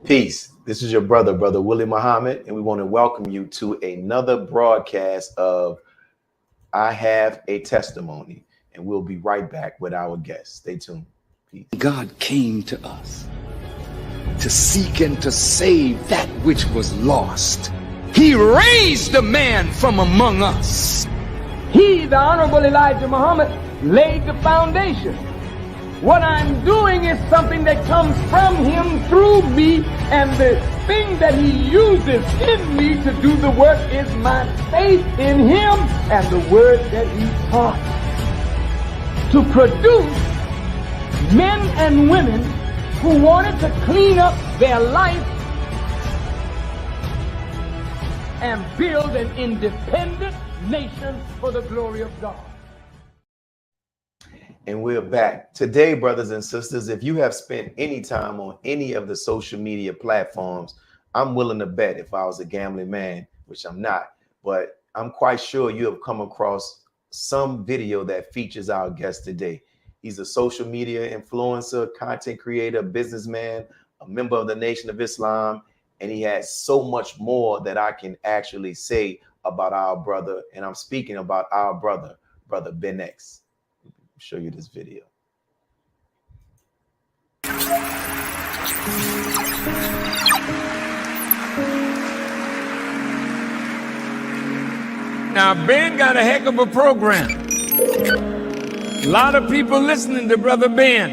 Peace. This is your brother Willie Muhammad, and we want to welcome you to another broadcast of I Have a Testimony. And we'll be right back with our guest. Stay tuned. Peace. God came to us to seek and to save that which was lost. He raised a man from among us. He, the Honorable Elijah Muhammad, laid the foundation. What I'm doing is something that comes from him through me, and the thing that he uses in me to do the work is my faith in him and the word that he taught. To produce men and women who wanted to clean up their life and build an independent nation for the glory of God. And we're back. Today, brothers and sisters, if you have spent any time on any of the social media platforms, I'm willing to bet, if I was a gambling man, which I'm not, but I'm quite sure you have come across some video that features our guest today. He's a social media influencer, content creator, businessman, a member of the Nation of Islam, and he has so much more that I can actually say about our brother. And I'm speaking about our brother Ben X. Show you this video. Now, Ben got a heck of a program. A lot of people listening to Brother Ben.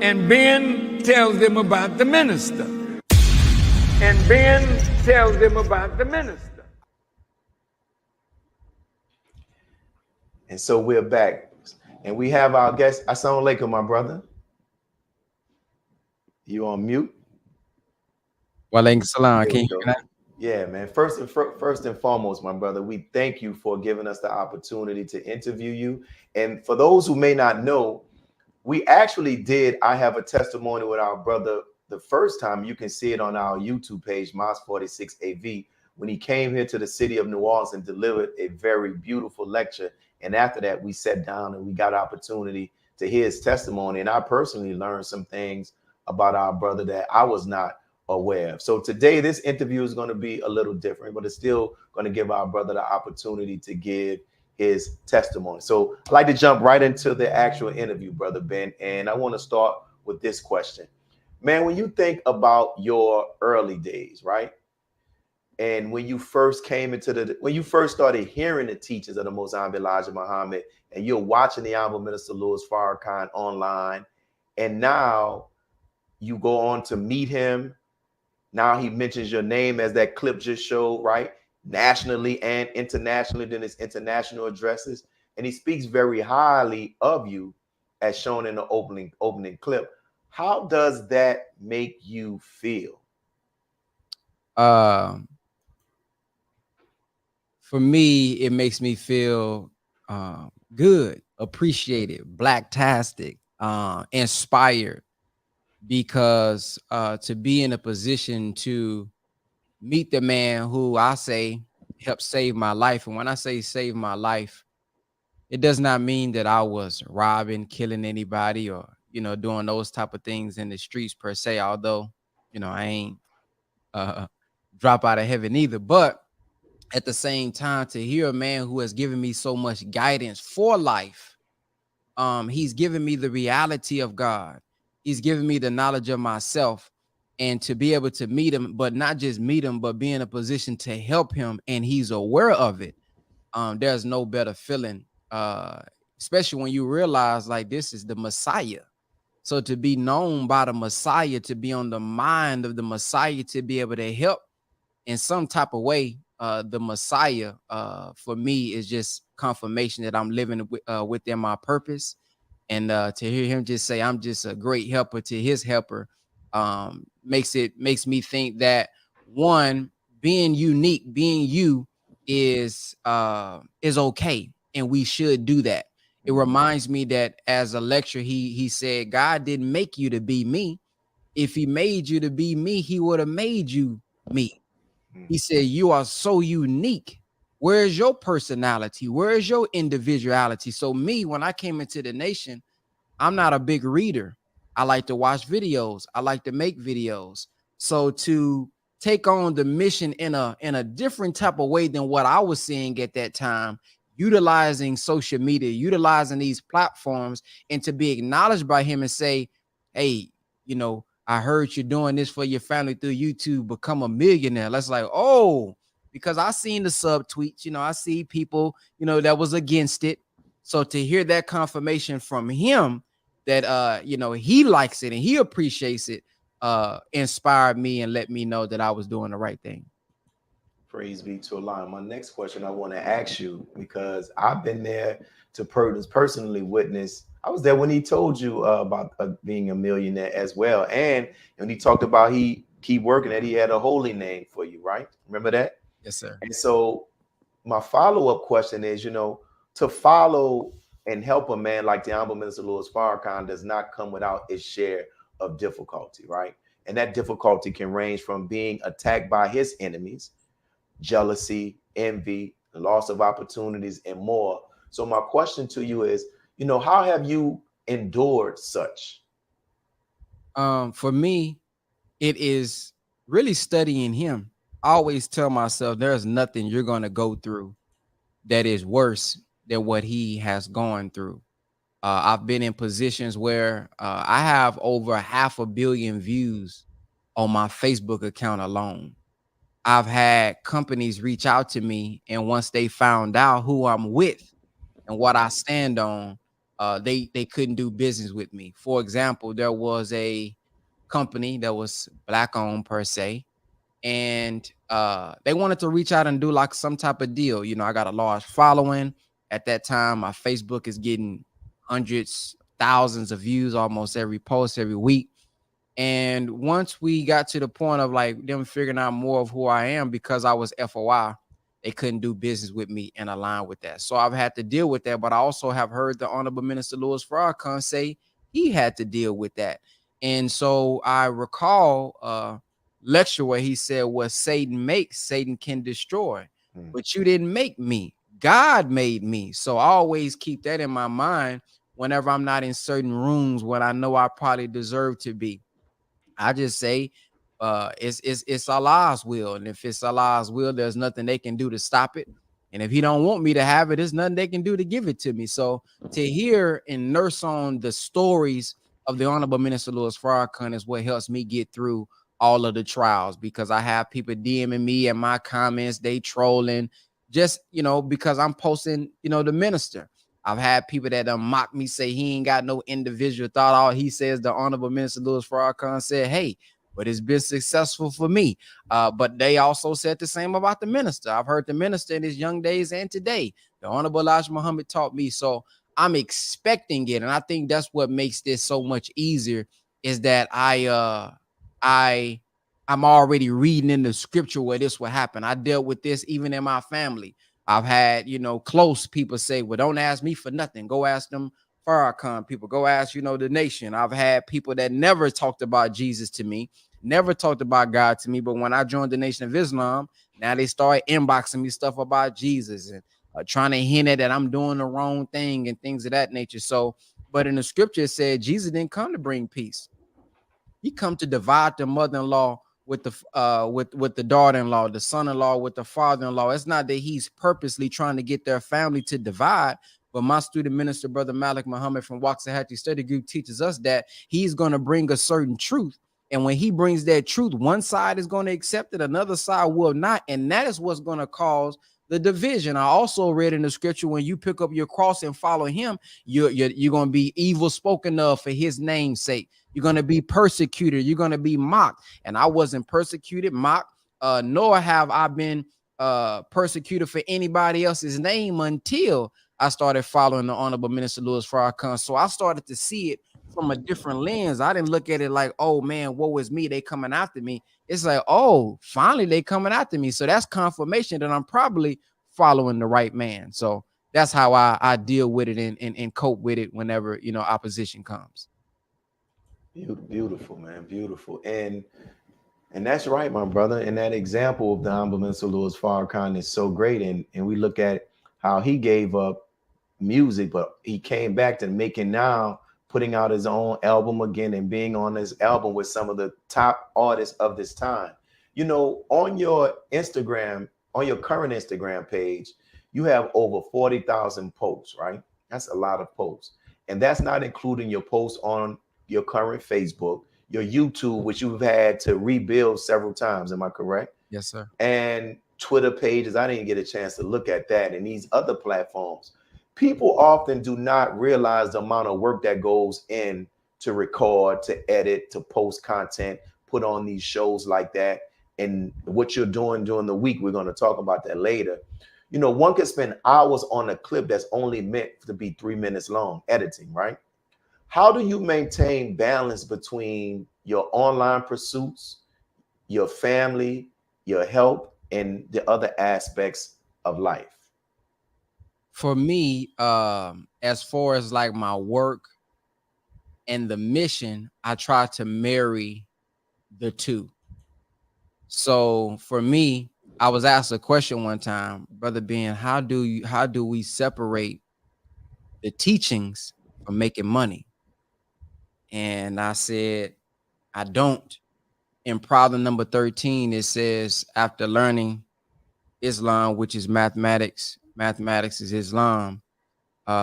And Ben tells them about the minister. And Ben tells them about the minister. And so we're back, and we have our guest. Assalamu alaikum, my brother. You on mute? Walaikum salam. Can you hear that? Yeah, man. First and foremost, my brother, we thank you for giving us the opportunity to interview you. And for those who may not know, we actually did I Have a Testimony with our brother the first time. You can see it on our YouTube page, Mos46AV, when he came here to the city of New Orleans and delivered a very beautiful lecture. And after that, we sat down and we got opportunity to hear his testimony. And I personally learned some things about our brother that I was not aware of. So today, this interview is going to be a little different, but it's still going to give our brother the opportunity to give his testimony. So I'd like to jump right into the actual interview, Brother Ben. And I want to start with this question. Man, when you think about your early days, right? And when you first came into when you first started hearing the teachings of the Most Honorable Elijah Muhammad, and you're watching the Honorable Minister Louis Farrakhan online, and now you go on to meet him. Now he mentions your name, as that clip just showed, right? Nationally and internationally, then his international addresses. And he speaks very highly of you, as shown in the opening clip. How does that make you feel? For me, it makes me feel good, appreciated, blacktastic, inspired, because to be in a position to meet the man who I say helped save my life. And when I say save my life, it does not mean that I was robbing, killing anybody, or, doing those type of things in the streets per se, although, I ain't drop out of heaven either. But at the same time, to hear a man who has given me so much guidance for life, he's given me the reality of God. He's given me the knowledge of myself, and to be able to meet him, but not just meet him, but be in a position to help him, and he's aware of it. There's no better feeling, especially when you realize, like, this is the Messiah. So to be known by the Messiah, to be on the mind of the Messiah, to be able to help in some type of way, the Messiah, for me, is just confirmation that I'm living within my purpose. And to hear him just say I'm just a great helper to his helper, makes me think that, one, being unique, being you is okay, and we should do that. It reminds me that as a lecturer, he said, God didn't make you to be me. If he made you to be me, he would have made you me. He said, you are so unique. Where is your personality? Where is your individuality? So me, when I came into the nation, I'm not a big reader. I like to watch videos. I like to make videos. So to take on the mission in a different type of way than what I was seeing at that time, utilizing social media, utilizing these platforms, and to be acknowledged by him and say, hey, you know, I heard you're doing this for your family through YouTube, become a millionaire. That's like, oh, because I seen the sub tweets, you know, I see people, you know, that was against it. So to hear that confirmation from him that you know, he likes it and he appreciates it, inspired me and let me know that I was doing the right thing. Praise be to Allah. My next question I want to ask you, because I've been there to personally witness. I was there when he told you about being a millionaire as well. And when he talked about he keep working, that he had a holy name for you, right? Remember that? Yes, sir. And so my follow-up question is, you know, to follow and help a man like the Honorable Minister Louis Farrakhan does not come without its share of difficulty, right? And that difficulty can range from being attacked by his enemies, jealousy, envy, the loss of opportunities, and more. So my question to you is, you know, how have you endured such? For me, it is really studying him. I always tell myself there's nothing you're going to go through that is worse than what he has gone through. I've been in positions where I have over 500 million views on my Facebook account alone. I've had companies reach out to me, and once they found out who I'm with and what I stand on, they couldn't do business with me. For example, there was a company that was Black owned per se, and they wanted to reach out and do like some type of deal. You know, I got a large following at that time. My Facebook is getting hundreds, thousands of views almost every post every week. And once we got to the point of like them figuring out more of who I am, because I was FOI, they couldn't do business with me and align with that. So I've had to deal with that. But I also have heard the Honorable Minister Louis Farrakhan say he had to deal with that. And so I recall a lecture where he said, what Satan makes, Satan can destroy. But you didn't make me. God made me. So I always keep that in my mind whenever I'm not in certain rooms when I know I probably deserve to be. I just say it's Allah's will. And if it's Allah's will, there's nothing they can do to stop it. And if he don't want me to have it, there's nothing they can do to give it to me. So to hear and nurse on the stories of the Honorable Minister Louis Farrakhan is what helps me get through all of the trials, because I have people DMing me and my comments, they trolling just, you know, because I'm posting, you know, the minister. I've had people that mock me, say he ain't got no individual thought. All he says, the Honorable Minister Louis Farrakhan said, hey, but it's been successful for me. But they also said the same about the minister. I've heard the minister in his young days and today. The Honorable Elijah Muhammad taught me. So I'm expecting it. And I think that's what makes this so much easier, is that I'm already reading in the scripture where this will happen. I dealt with this even in my family. I've had, you know, close people say, well, don't ask me for nothing. Go ask them Farrakhan people. Go ask, you know, the nation. I've had people that never talked about Jesus to me, never talked about God to me. But when I joined the Nation of Islam, now they start inboxing me stuff about Jesus and trying to hint at that I'm doing the wrong thing and things of that nature. So, but in the scripture, it said Jesus didn't come to bring peace. He come to divide the mother-in-law with the daughter-in-law, the son-in-law with the father-in-law. It's not that he's purposely trying to get their family to divide, but my student minister, Brother Malik Muhammad from Waxahachie Study Group, teaches us that he's going to bring a certain truth. And when he brings that truth, one side is going to accept it, another side will not. And that is what's going to cause the division. I also read in the scripture, when you pick up your cross and follow him, you're going to be evil spoken of for his name's sake. You're going to be persecuted. You're going to be mocked. And I wasn't persecuted, mocked, nor have I been persecuted for anybody else's name until I started following the Honorable Minister Louis Farrakhan. So I started to see it from a different lens. I didn't look at it like, oh man, woe is me, they coming after me. It's like, oh, finally they coming after me. So that's confirmation that I'm probably following the right man. So that's how I deal with it and cope with it whenever, you know, opposition comes. Beautiful, man, beautiful. And that's right, my brother. And that example of the Honorable Minister Louis Farrakhan is so great. And we look at how he gave up music, but he came back to making now putting out his own album again and being on his album with some of the top artists of this time. You know, on your Instagram, on your current Instagram page, you have over 40,000 posts, right? That's a lot of posts. And that's not including your posts on your current Facebook, your YouTube, which you've had to rebuild several times. Am I correct? Yes, sir. And Twitter pages. I didn't get a chance to look at that, and these other platforms. People often do not realize the amount of work that goes in to record, to edit, to post content, put on these shows like that, and what you're doing during the week. We're going to talk about that later. You know, one could spend hours on a clip that's only meant to be 3 minutes long, editing, right? How do you maintain balance between your online pursuits, your family, your health, and the other aspects of life? For me, as far as like my work and the mission, I try to marry the two. So for me, I was asked a question one time, Brother Ben, how do we separate the teachings from making money? And I said, I don't. In problem number 13, it says, after learning Islam, which is mathematics is Islam,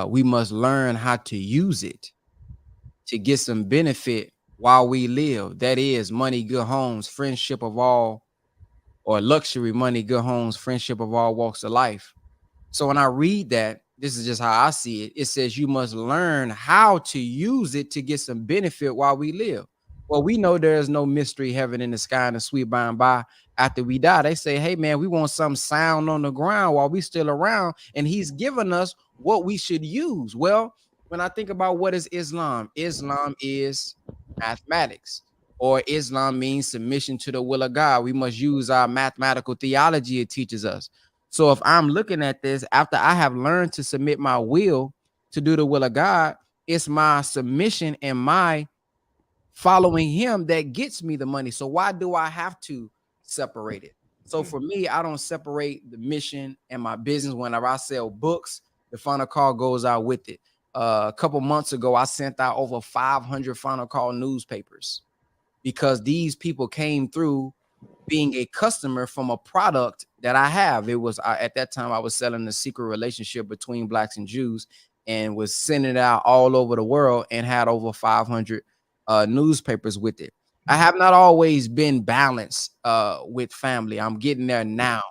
we must learn how to use it to get some benefit while we live. That is money, good homes, friendship of all, or luxury, money, good homes, friendship of all walks of life. So when I read that, this is just how I see it. It says you must learn how to use it to get some benefit while we live. Well, we know there is no mystery heaven in the sky and the sweet by and by. After we die, they say, hey, man, we want some sound on the ground while we still around. And he's given us what we should use. Well, when I think about what is Islam, Islam is mathematics, or Islam means submission to the will of God. We must use our mathematical theology it teaches us. So if I'm looking at this after I have learned to submit my will to do the will of God, it's my submission and my following him that gets me the money. So why do I have to separate it? So for me, I don't separate the mission and my business. Whenever I sell books, the final call goes out with it. A couple months ago, I sent out over 500 final call newspapers because these people came through being a customer from a product that I have. It was at that time I was selling the secret relationship between blacks and Jews, and was sending it out all over the world and had over 500 newspapers with it. I have not always been balanced with family. I'm getting there now.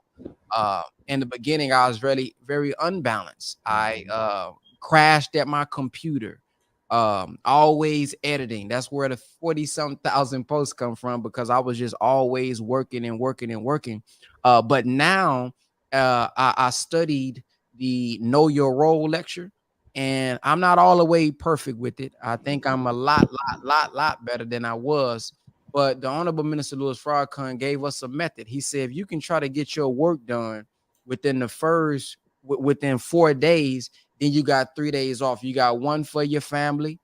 In the beginning, I was really very unbalanced. I crashed at my computer, always editing. That's where the 40-something thousand posts come from, because I was just always working and working and working. But now I studied the Know Your Role lecture, and I'm not all the way perfect with it. I think I'm a lot better than I was. But the Honorable Minister Louis Farrakhan gave us a method. He said, if you can try to get your work done within 4 days, then you got 3 days off. You got one for your family.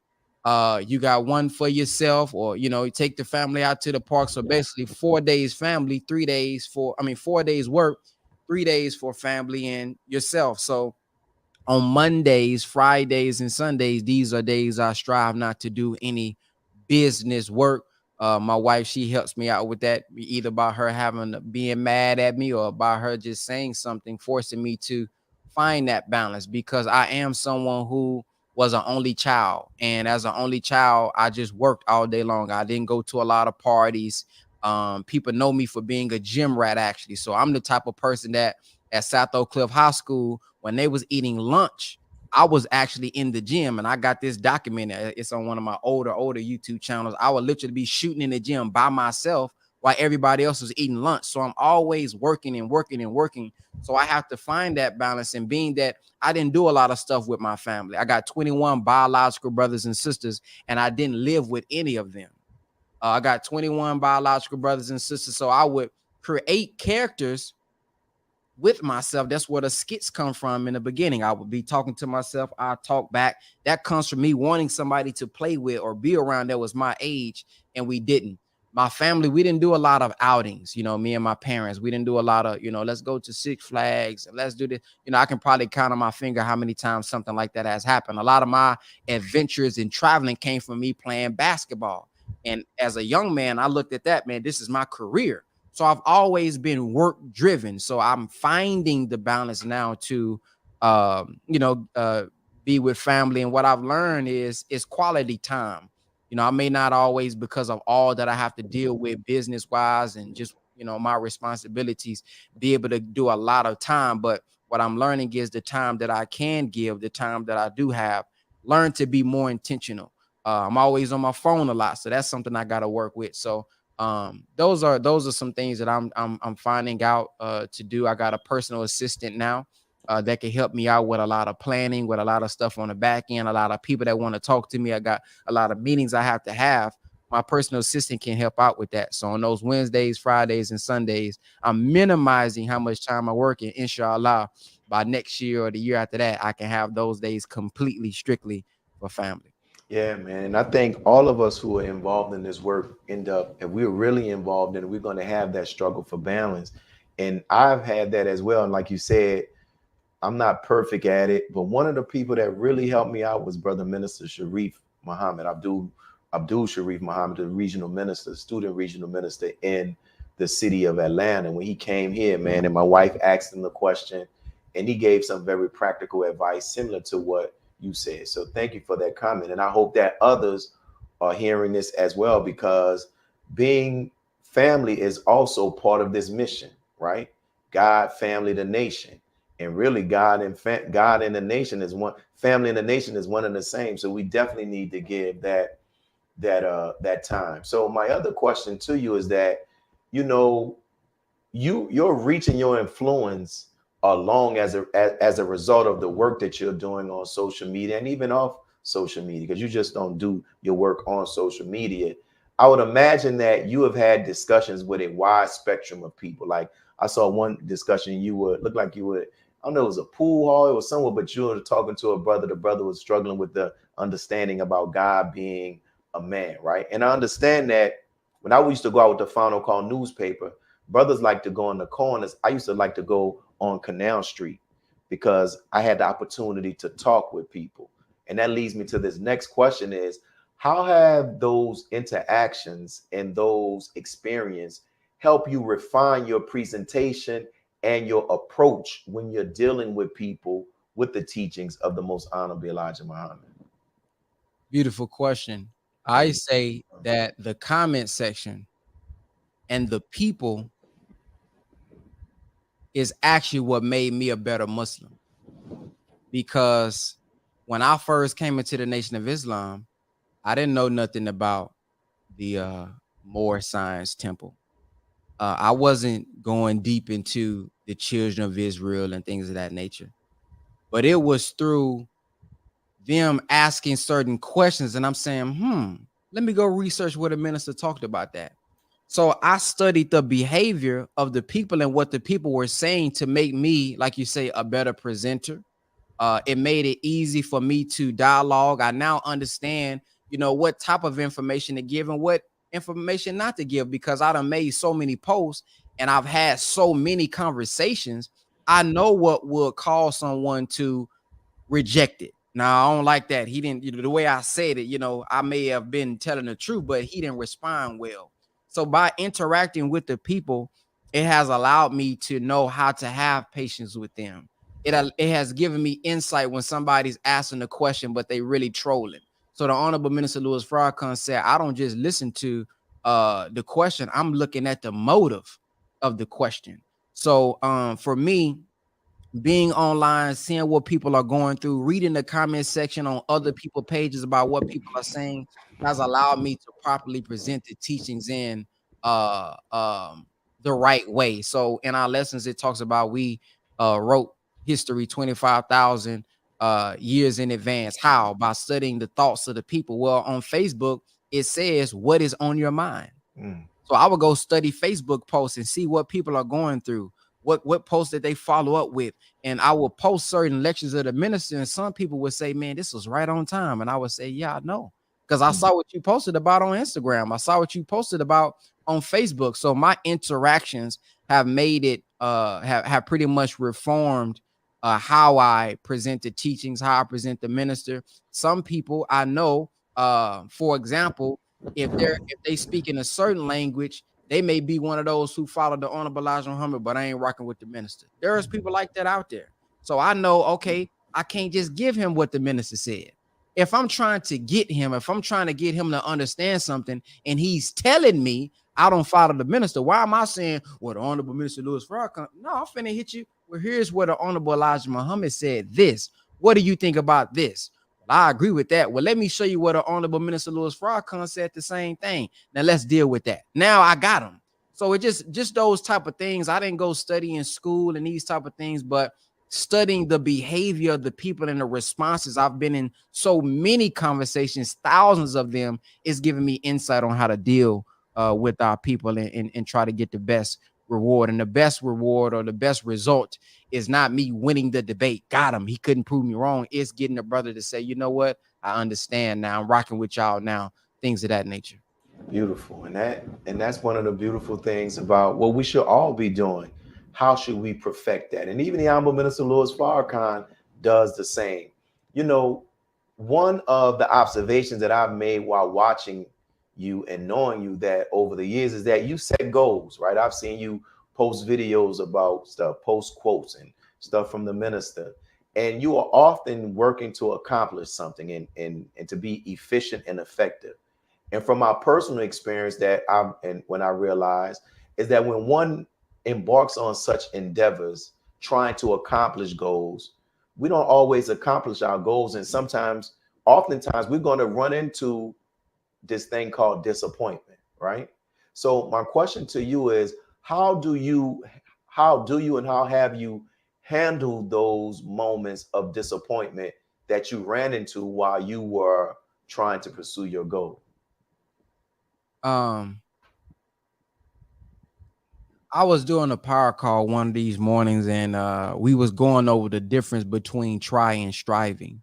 You got one for yourself, or, you know, you take the family out to the park. So basically 4 days family, 3 days 4 days work, 3 days for family and yourself. So on Mondays, Fridays, and Sundays, these are days I strive not to do any business work. My wife, she helps me out with that, either by her being mad at me or by her just saying something, forcing me to find that balance, because I am someone who was an only child. And as an only child, I just worked all day long. I didn't go to a lot of parties. People know me for being a gym rat, actually. So I'm the type of person that at South Oak Cliff High School, when they was eating lunch, I was actually in the gym, and I got this documented. It's on one of my older YouTube channels. I would literally be shooting in the gym by myself while everybody else was eating lunch. So I'm always working and working and working. So I have to find that balance. And being that I didn't do a lot of stuff with my family, I got 21 biological brothers and sisters, and I didn't live with any of them. I got 21 biological brothers and sisters. So I would create characters with myself. That's where the skits come from in the beginning. I would be talking to myself. I talk back. That comes from me wanting somebody to play with or be around that was my age, and we didn't. my family, we didn't do a lot of outings. Me and my parents, we didn't do a lot of, let's go to Six Flags and let's do this. I can probably count on my finger how many times something like that has happened. A lot of my adventures in traveling came from me playing basketball. And as a young man, I looked at that, man, this is my career. So I've always been work driven. So I'm finding the balance now to, be with family. And what I've learned is quality time. I may not always, because of all that I have to deal with business wise and just, my responsibilities, be able to do a lot of time. But what I'm learning is the time that I can give, the time that I do have, learn to be more intentional. I'm always on my phone a lot. So that's something I got to work with. So those are some things that I'm finding out to do. I got a personal assistant now that can help me out with a lot of planning, with a lot of stuff on the back end, a lot of people that want to talk to me. I got a lot of meetings I have to have. My personal assistant can help out with that. So on those Wednesdays, Fridays, and Sundays, I'm minimizing how much time I work. And inshallah, by next year or the year after that, I can have those days completely, strictly for family. Yeah, man. And I think all of us who are involved in this work end up, if we're really involved in it, we're going to have that struggle for balance. And I've had that as well. And like you said, I'm not perfect at it, but one of the people that really helped me out was Brother Minister Sharif Muhammad, Abdul Sharif Muhammad, the regional minister, student regional minister in the city of Atlanta. When he came here, man, and my wife asked him the question, and he gave some very practical advice similar to what you said. So thank you for that comment. And I hope that others are hearing this as well, because being family is also part of this mission, right? God, family, the nation. And really, God and the nation is one. Family and the nation is one and the same. So we definitely need to give that time. So my other question to you is that, your reach and your influence are long as a result of the work that you're doing on social media and even off social media, because you just don't do your work on social media. I would imagine that you have had discussions with a wide spectrum of people. Like I saw one discussion, looked like you would. I don't know, it was a pool hall, it was somewhere, but you were talking to a brother. The brother was struggling with the understanding about God being a man, right? And I understand that when I used to go out with the Final Call newspaper, brothers like to go in the corners. I used to like to go on Canal Street because I had the opportunity to talk with people. And that leads me to this next question is, how have those interactions and those experiences help you refine your presentation and your approach when you're dealing with people with the teachings of the Most Honorable Elijah Muhammad? Beautiful question. I say that the comment section and the people is actually what made me a better Muslim. Because when I first came into the Nation of Islam, I didn't know nothing about the Moor Science Temple. I wasn't going deep into the children of Israel and things of that nature. But it was through them asking certain questions, and I'm saying, let me go research what a minister talked about that. So I studied the behavior of the people and what the people were saying to make me, like you say, a better presenter. It made it easy for me to dialogue. I now understand, what type of information to give and what information not to give, because I done made so many posts and I've had so many conversations. I know what would cause someone to reject it. Now, I don't like that. He didn't, the way I said it, I may have been telling the truth, but he didn't respond well. So by interacting with the people, it has allowed me to know how to have patience with them. It has given me insight when somebody's asking a question, but they really trolling. So the Honorable Minister Louis Farrakhan said, I don't just listen to the question. I'm looking at the motive of the question. So for me, being online, seeing what people are going through, reading the comment section on other people's pages about what people are saying, has allowed me to properly present the teachings in the right way. So in our lessons, it talks about we wrote history 25,000 years in advance. How? By studying the thoughts of the people. Well, on Facebook, it says, what is on your mind? So I would go study Facebook posts and see what people are going through, what posts that they follow up with. And I will post certain lectures of the minister, and some people would say, man, this was right on time. And I would say, yeah, I know, because I saw what you posted about on Instagram. I saw what you posted about on Facebook. So my interactions have made it have pretty much reformed how I present the teachings, how I present the minister. Some people I know, for example, if they speak in a certain language, they may be one of those who follow the Honorable Elijah Muhammad, but I ain't rocking with the minister. There's people like that out there. So I know, okay, I can't just give him what the minister said. If I'm trying to get him, if I'm trying to get him to understand something, and he's telling me I don't follow the minister, why am I saying, well, the Honorable Minister Louis Farrakhan? No, I'm finna hit you. Well, here's what the Honorable Elijah Muhammad said this. What do you think about this? Well, I agree with that. Well, let me show you what the Honorable Minister Louis Farrakhan said the same thing. Now let's deal with that. Now I got him. So it just those type of things. I didn't go study in school and these type of things, but studying the behavior of the people and the responses. I've been in so many conversations, thousands of them, is giving me insight on how to deal with our people and try to get the best reward. And the best reward or the best result is not me winning the debate. Got him. He couldn't prove me wrong. It's getting a brother to say, you know what? I understand now. I'm rocking with y'all now. Things of that nature. Beautiful. And that's one of the beautiful things about what we should all be doing. How should we perfect that? And even the Honorable Minister Louis Farrakhan does the same. You know, one of the observations that I've made while watching you and knowing you that over the years is that you set goals, right? I've seen you post videos about stuff, post quotes and stuff from the minister, and you are often working to accomplish something and to be efficient and effective. And from my personal experience when I realized is that when one embarks on such endeavors, trying to accomplish goals, we don't always accomplish our goals. And oftentimes we're going to run into this thing called disappointment, right? So my question to you is, how do you and how have you handled those moments of disappointment that you ran into while you were trying to pursue your goal? I was doing a power call one of these mornings, and we was going over the difference between try and striving.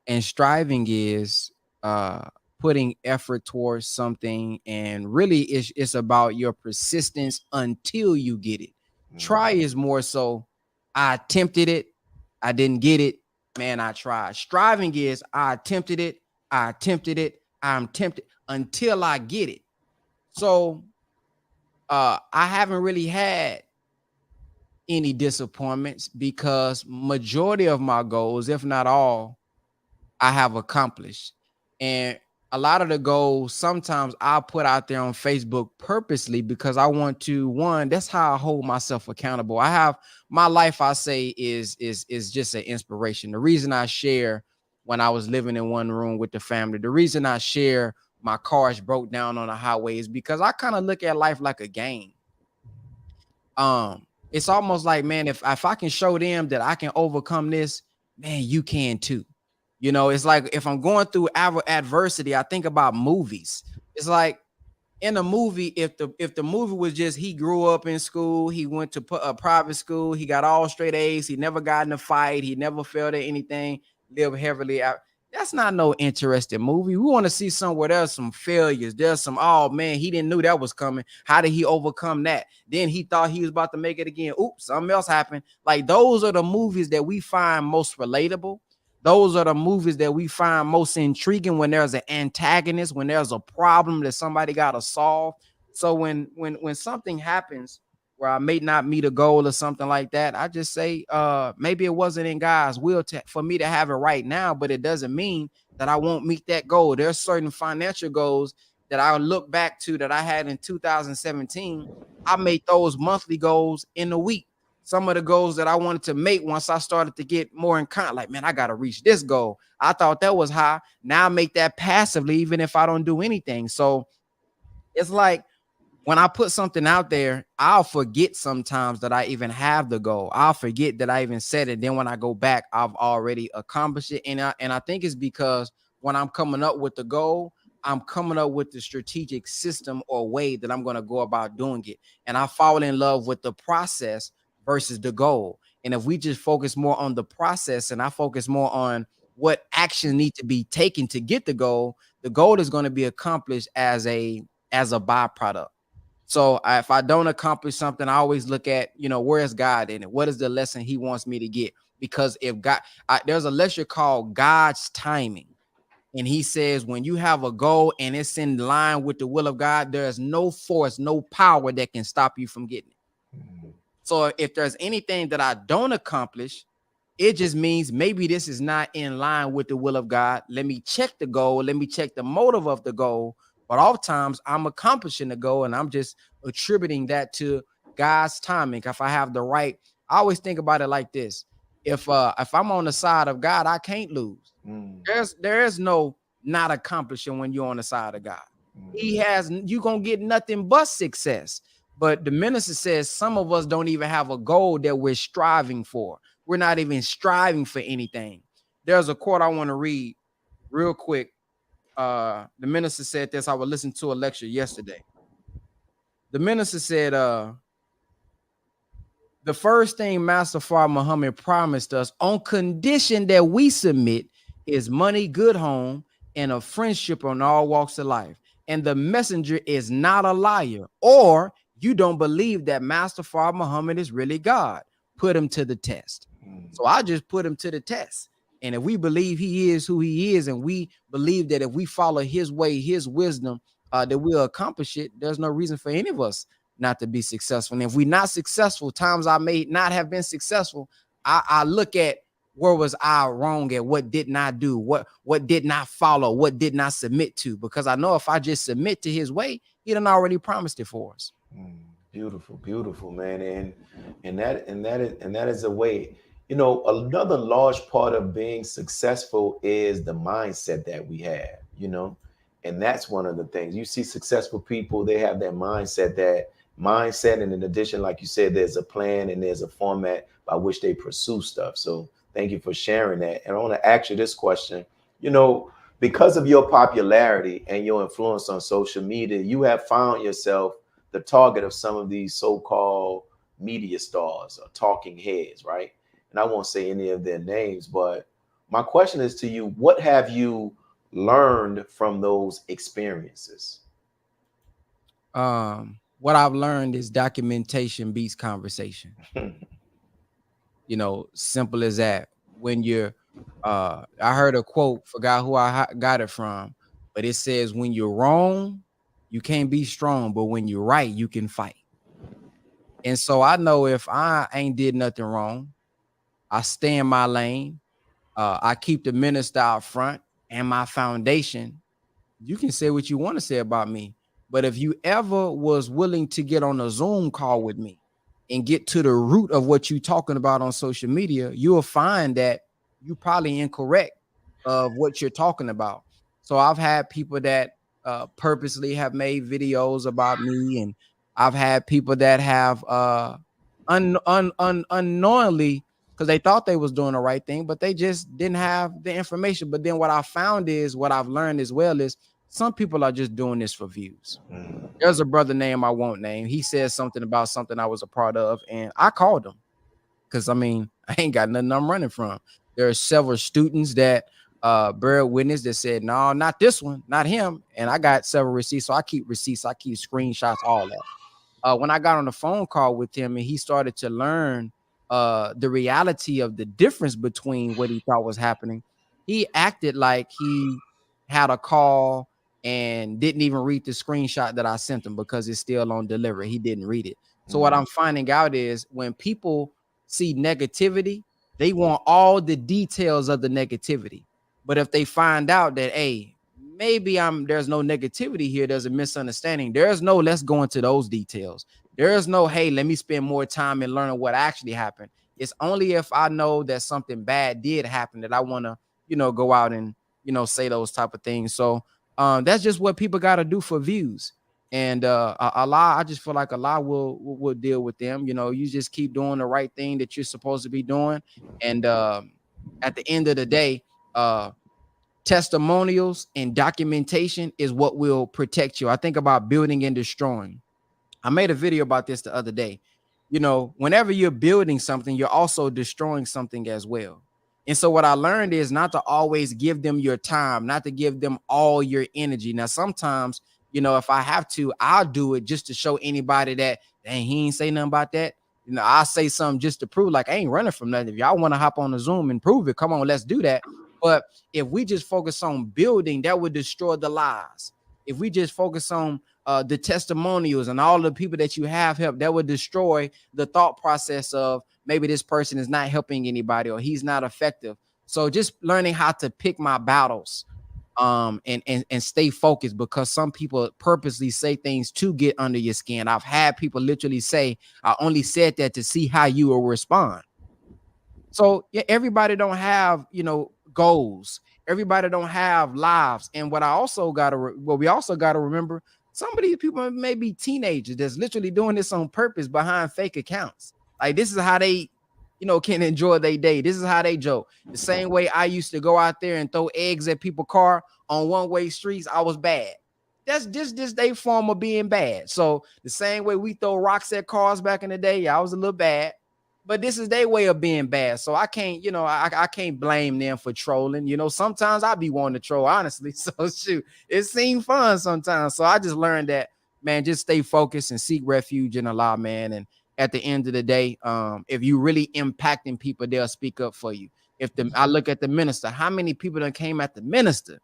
And striving is putting effort towards something, and really it's about your persistence until you get it. Try is more so, I attempted it, I didn't get it, man, I tried. Striving is, I attempted it, I'm tempted until I get it. So I haven't really had any disappointments because majority of my goals, if not all, I have accomplished. And a lot of the goals sometimes I'll put out there on Facebook purposely because I want to, one, that's how I hold myself accountable. I have my life, I say, is just an inspiration. The reason I share when I was living in one room with the family, the reason I share my cars broke down on the highway is because I kind of look at life like a game. It's almost like, man, if I can show them that I can overcome this, man, you can too. You know, it's like if I'm going through adversity, I think about movies. It's like in a movie, if the movie was just he grew up in school, he went to a private school, he got all straight A's, he never got in a fight, he never failed at anything, lived heavily out. That's not no interesting movie. We want to see somewhere there's some failures. There's some, oh man, he didn't know that was coming. How did he overcome that? Then he thought he was about to make it again. Oops, something else happened. Like those are the movies that we find most relatable. Those are the movies that we find most intriguing when there's an antagonist, when there's a problem that somebody got to solve. So when something happens where I may not meet a goal or something like that, I just say, maybe it wasn't in God's will for me to have it right now, but it doesn't mean that I won't meet that goal. There's certain financial goals that I look back to that I had in 2017. I made those monthly goals in a week. Some of the goals that I wanted to make once I started to get more in contact, like, man, I got to reach this goal. I thought that was high. Now I make that passively, even if I don't do anything. So it's like when I put something out there, I'll forget sometimes that I even have the goal. I'll forget that I even said it. Then when I go back, I've already accomplished it. And I think it's because when I'm coming up with the goal, I'm coming up with the strategic system or way that I'm going to go about doing it. And I fall in love with the process versus the goal. And if we just focus more on the process and I focus more on what actions need to be taken to get the goal, the goal is going to be accomplished as a byproduct. So if I don't accomplish something, I always look at, where is God in it? What is the lesson he wants me to get? Because if God, there's a lecture called God's Timing. And he says, when you have a goal and it's in line with the will of God, there's no force, no power that can stop you from getting it. So if there's anything that I don't accomplish, it just means maybe this is not in line with the will of God. Let me check the goal. Let me check the motive of the goal. But oftentimes I'm accomplishing the goal and I'm just attributing that to God's timing. If I have the right, I always think about it like this. If I'm on the side of God, I can't lose. There is no not accomplishing when you're on the side of God. You're going to get nothing but success. But the minister says some of us don't even have a goal that we're striving for. We're not even striving for anything. There's a quote I want to read real quick. The minister said this. I was listening to a lecture yesterday. The minister said, the first thing Master Fard Muhammad promised us on condition that we submit is money, good home, and a friendship on all walks of life. And the messenger is not a liar, or you don't believe that Master Fard Muhammad is really God. Put him to the test. So I just put him to the test. And if we believe he is who he is, and we believe that if we follow his way, his wisdom, that we'll accomplish it, there's no reason for any of us not to be successful. And if we're not successful, times I may not have been successful, I look at where was I wrong at, what did not do, what did not follow, what did not submit to, because I know if I just submit to his way, he done already promised it for us. Beautiful, man. And that is a way. Another large part of being successful is the mindset that we have, and that's one of the things. You see successful people, they have that mindset, and in addition, like you said, there's a plan and there's a format by which they pursue stuff. So thank you for sharing that. And I want to ask you this question. Because of your popularity and your influence on social media, you have found yourself the target of some of these so-called media stars or talking heads, right? And I won't say any of their names, but my question is to you, what have you learned from those experiences? What I've learned is documentation beats conversation. Simple as that. When you're, I heard a quote, forgot who I got it from, but it says, when you're wrong, you can't be strong, but when you're right, you can fight. And so I know if I ain't did nothing wrong, I stay in my lane. I keep the minister out front and my foundation. You can say what you want to say about me, but if you ever was willing to get on a Zoom call with me and get to the root of what you're talking about on social media, you'll find that you're probably incorrect of what you're talking about. So I've had people that purposely have made videos about me, and I've had people that have unknowingly, because they thought they was doing the right thing, but they just didn't have the information. But then what I found is, what I've learned as well is, some people are just doing this for views. There's a brother name I won't name. He said something about something I was a part of, and I called him because I ain't got nothing I'm running from. There are several students that bear witness that said, no, not this one, not him. And I got several receipts. So I keep receipts, I keep screenshots, all that. When I got on the phone call with him and he started to learn the reality of the difference between what he thought was happening, he acted like he had a call and didn't even read the screenshot that I sent him because it's still on delivery. He didn't read it. So what I'm finding out is, when people see negativity, they want all the details of the negativity. But if they find out that, hey, maybe there's no negativity here, there's a misunderstanding, there's no let's go into those details. There's no, hey, let me spend more time and learn what actually happened. It's only if I know that something bad did happen that I want to, go out and, say those type of things. So that's just what people got to do for views. And Allah, I just feel like Allah will deal with them. You just keep doing the right thing that you're supposed to be doing. And at the end of the day, testimonials and documentation is what will protect you. I think about building and destroying. I made a video about this the other day. Whenever you're building something, you're also destroying something as well. And so what I learned is not to always give them your time, not to give them all your energy. Now, sometimes, you know, if I have to, I'll do it just to show anybody that, dang, he ain't say nothing about that. You know, I'll say something just to prove like I ain't running from nothing. If y'all want to hop on the Zoom and prove it, come on, let's do that. But if we just focus on building, that would destroy the lies. If we just focus on the testimonials and all the people that you have helped, that would destroy the thought process of maybe this person is not helping anybody or he's not effective. So just learning how to pick my battles and stay focused, because some people purposely say things to get under your skin. I've had people literally say, I only said that to see how you will respond. So yeah, everybody don't have, you know, goals. Everybody don't have lives. And what I also got to, what we also got to remember, some of these people may be teenagers that's literally doing this on purpose behind fake accounts. Like this is how they, you know, can enjoy their day. This is how they joke. The same way I used to go out there and throw eggs at people's car on one-way streets, I was bad. That's just their form of being bad. So the same way we throw rocks at cars back in the day, I was a little bad. But this is their way of being bad. So I can't, you know, I can't blame them for trolling. You know, sometimes I be wanting to troll, honestly. So shoot, it seemed fun sometimes. So I just learned that, man, just stay focused and seek refuge in Allah, man. And at the end of the day, if you really impacting people, they'll speak up for you. I look at the minister, how many people done came at the minister?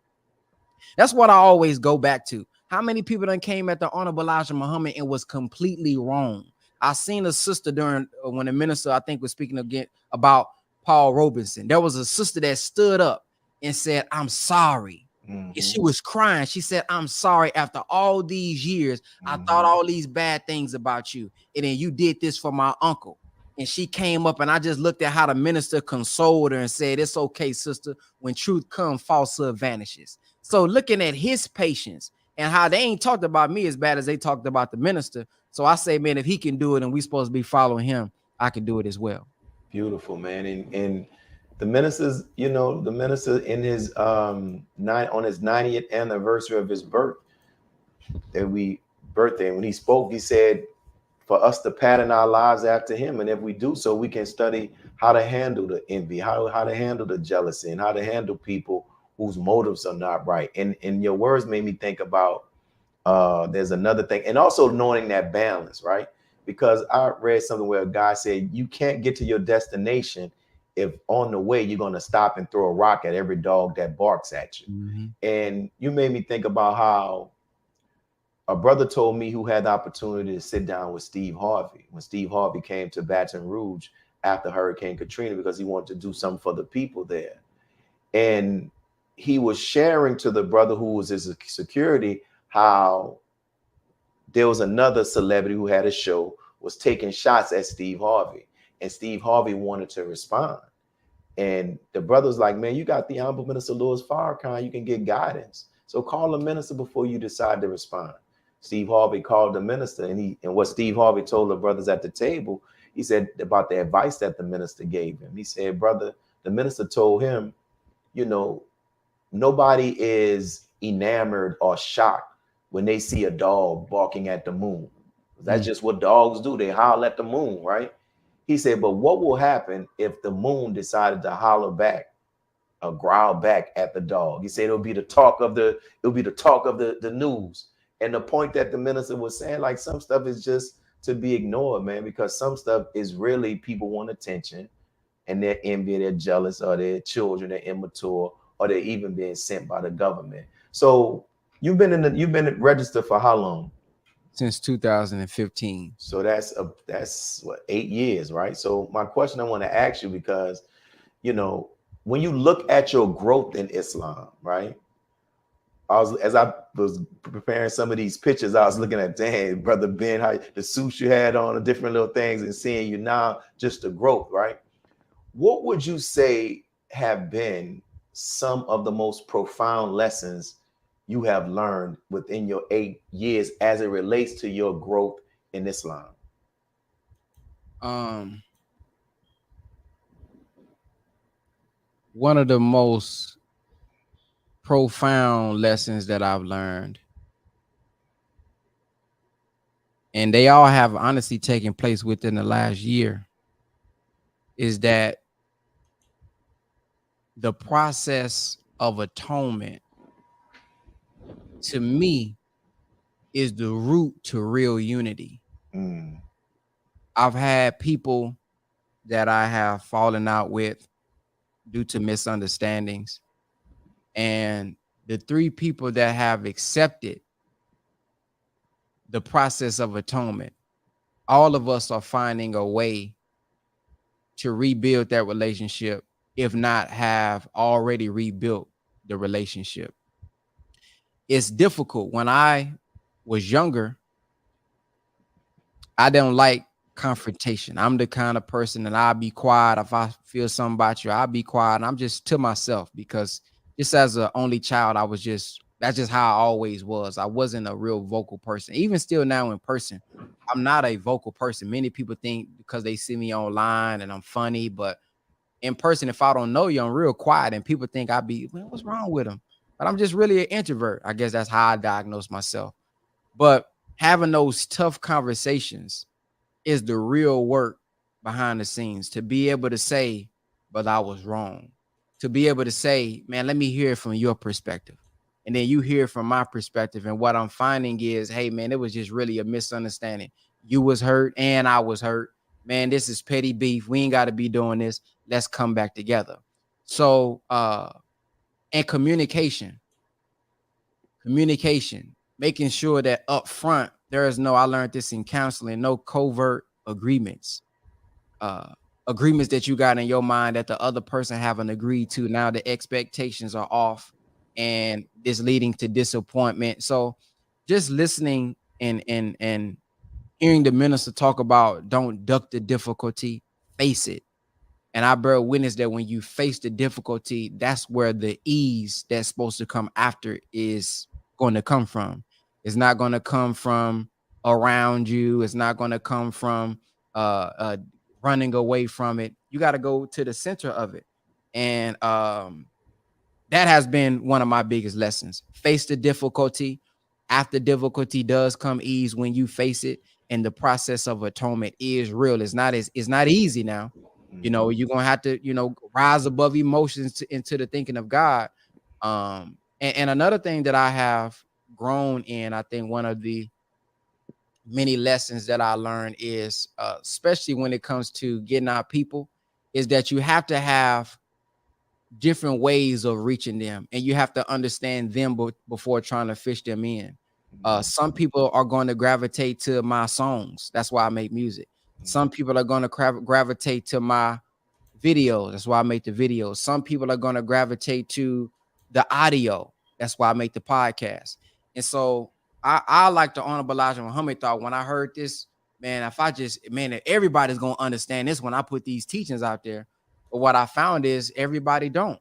That's what I always go back to. How many people done came at the Honorable Elijah Muhammad and was completely wrong? I seen a sister during when the minister, I think, was speaking again about Paul Robeson. There was a sister that stood up and said, I'm sorry. And she was crying. She said, I'm sorry. After all these years, I thought all these bad things about you. And then you did this for my uncle. And she came up and I just looked at how the minister consoled her and said, it's okay, sister. When truth comes, falsehood vanishes. So looking at his patience and how they ain't talked about me as bad as they talked about the minister. So I say, man, if he can do it and we supposed to be following him, I can do it as well. Beautiful, man. And the ministers, you know, the minister in his on his 90th anniversary of his birthday, when he spoke, he said for us to pattern our lives after him. And if we do so, we can study how to handle the envy, how to handle the jealousy, and how to handle people whose motives are not right. And your words made me think about there's another thing, and also knowing that balance, right? Because I read something where a guy said you can't get to your destination if on the way you're going to stop and throw a rock at every dog that barks at you. And you made me think about how a brother told me who had the opportunity to sit down with Steve Harvey when Steve Harvey came to Baton Rouge after Hurricane Katrina, because he wanted to do something for the people there. And he was sharing to the brother who was his security how there was another celebrity who had a show, was taking shots at Steve Harvey, and Steve Harvey wanted to respond. And the brother's like, man, you got the Honorable Minister Louis Farrakhan, you can get guidance. So call the minister before you decide to respond. Steve Harvey called the minister, and what Steve Harvey told the brothers at the table, he said about the advice that the minister gave him. He said, brother, the minister told him, you know, nobody is enamored or shocked when they see a dog barking at the moon. That's just what dogs do. They howl at the moon, right? He said, but what will happen if the moon decided to holler back or growl back at the dog? He said it'll be the talk of the news. And the point that the minister was saying, like, some stuff is just to be ignored, man, because some stuff is really people want attention and they're envy, they're jealous, or their children are immature, or they're even being sent by the government. So you've been registered for how long? Since 2015. So that's what, 8 years, right? So my question I want to ask you, because, you know, when you look at your growth in Islam, right? As I was preparing some of these pictures, I was looking at, dang, Brother Ben, how the suits you had on, the different little things, and seeing you now, just the growth, right? What would you say have been some of the most profound lessons you have learned within your 8 years as it relates to your growth in Islam? One of the most profound lessons that I've learned, and they all have honestly taken place within the last year, is that the process of atonement to me is the root to real unity. Mm. I've had people that I have fallen out with due to misunderstandings, and the three people that have accepted the process of atonement, all of us are finding a way to rebuild that relationship, if not have already rebuilt the relationship. It's difficult. When I was younger, I don't like confrontation. I'm the kind of person that I'll be quiet. If I feel something about you, I'll be quiet. And I'm just to myself, because just as an only child, that's just how I always was. I wasn't a real vocal person. Even still now in person, I'm not a vocal person. Many people think because they see me online and I'm funny, but in person, if I don't know you, I'm real quiet, and people think man, what's wrong with him? But I'm just really an introvert. I guess that's how I diagnose myself. But having those tough conversations is the real work behind the scenes, to be able to say, but I was wrong. To be able to say, man, let me hear it from your perspective. And then you hear from my perspective. And what I'm finding is, hey, man, it was just really a misunderstanding. You was hurt and I was hurt. Man, this is petty beef. We ain't got to be doing this. Let's come back together. So, and communication, making sure that up front, there is I learned this in counseling, no covert agreements. Agreements that you got in your mind that the other person haven't agreed to. Now the expectations are off, and this leading to disappointment. So just listening and hearing the minister talk about, don't duck the difficulty, face it. And I bear witness that when you face the difficulty, that's where the ease that's supposed to come after is going to come from. It's not going to come from around you. It's not going to come from running away from it. You got to go to the center of it. And that has been one of my biggest lessons. Face the difficulty. After difficulty does come ease when you face it. And the process of atonement is real. It's not easy now. You know, you're going to have to, rise above emotions into the thinking of God. And another thing that I have grown in, I think one of the many lessons that I learned is, especially when it comes to getting our people, is that you have to have different ways of reaching them, and you have to understand them before trying to fish them in. Some people are going to gravitate to my songs. That's why I make music. Some people are going to gravitate to my videos. That's why I make the videos. Some people are going to gravitate to the audio. That's why I make the podcast. And so I like the Honorable Elijah Muhammad thought when I heard this, man, if everybody's going to understand this when I put these teachings out there. But what I found is everybody don't.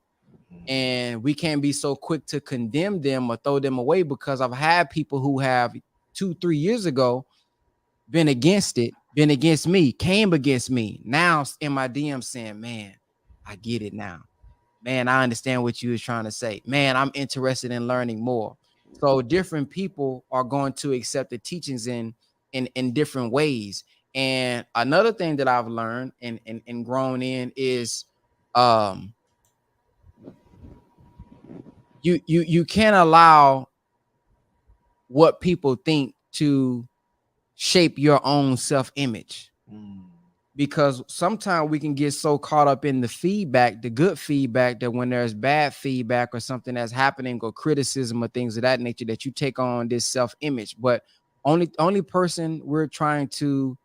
And we can't be so quick to condemn them or throw them away, because I've had people who have 2-3 years ago been against it, been against me, came against me. Now in my DM saying, man, I get it now. Man, I understand what you was trying to say. Man, I'm interested in learning more. So different people are going to accept the teachings in different ways. And another thing that I've learned and grown in is you can't allow what people think to shape your own self-image, because sometimes we can get so caught up in the feedback, the good feedback, that when there's bad feedback or something that's happening or criticism or things of that nature, that you take on this self-image. But only person we're trying to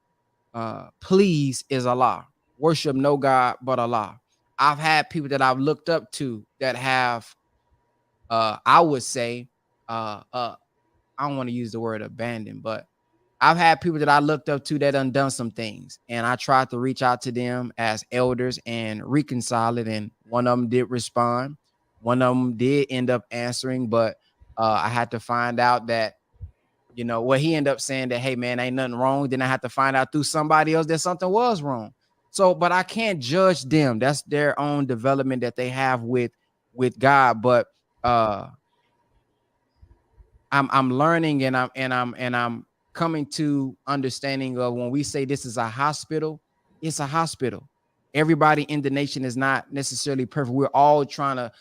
please is Allah. Worship no God but Allah. I've had people that I've looked up to that have I would say I don't want to use the word abandoned, but I've had people that I looked up to that undone some things, and I tried to reach out to them as elders and reconcile it. And one of them did respond. One of them did end up answering, but I had to find out that, he ended up saying that, hey man, ain't nothing wrong. Then I had to find out through somebody else that something was wrong. So, but I can't judge them. That's their own development that they have with God. But I'm learning, and I'm coming to understanding of, when we say this is a hospital, it's a hospital. Everybody in the nation is not necessarily perfect. We're all trying to,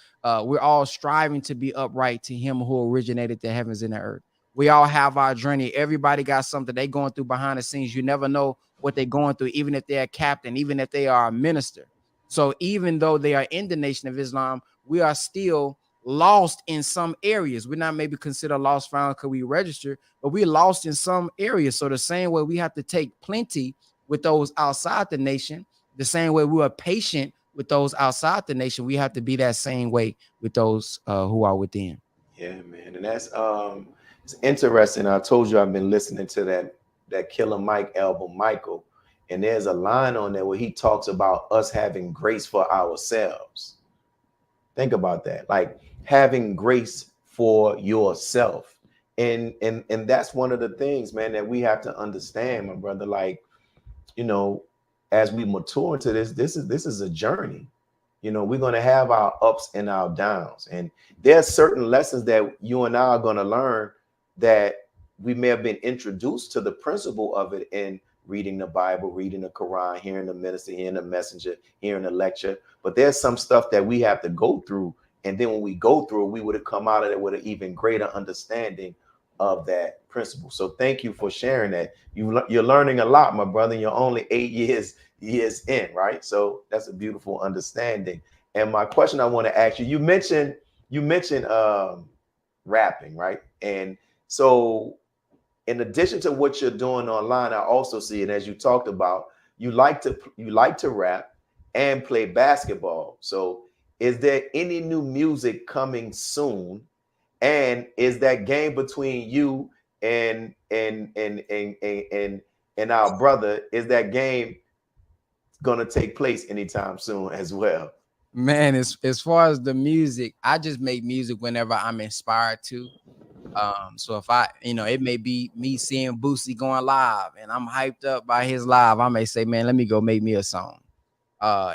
we're all striving to be upright to him who originated the heavens and the earth. We all have our journey. Everybody got something they going through behind the scenes. You never know what they're going through, even if they're a captain, even if they are a minister. So even though they are in the Nation of Islam, we are still lost in some areas. We're not maybe considered lost found because we register, but we're lost in some areas. So the same way we have to take plenty with those outside the nation, the same way we are patient with those outside the nation, we have to be that same way with those who are within. Yeah, man. And that's it's interesting. I told you I've been listening to that Killer Mike album, Michael, and there's a line on there where he talks about us having grace for ourselves. Think about that, like having grace for yourself. And that's one of the things, man, that we have to understand, my brother. Like, you know, as we mature into this is a journey. You know, we're going to have our ups and our downs. And there's certain lessons that you and I are going to learn that we may have been introduced to the principle of it in reading the Bible, reading the Quran, hearing the minister, hearing the messenger, hearing the lecture. But there's some stuff that we have to go through. And then when we go through it, we would have come out of it with an even greater understanding of that principle. So thank you for sharing that. You're learning a lot, my brother. You're only 8 years in, right? So that's a beautiful understanding. And my question I want to ask you, you mentioned rapping, right? And so in addition to what you're doing online, I also see it, as you talked about, you like to rap and play basketball. So is there any new music coming soon? And is that game between you and our brother, is that game gonna take place anytime soon as well? Man, as far as the music, I just make music whenever I'm inspired to. So if I, it may be me seeing Boosie going live and I'm hyped up by his live, I may say, man, let me go make me a song.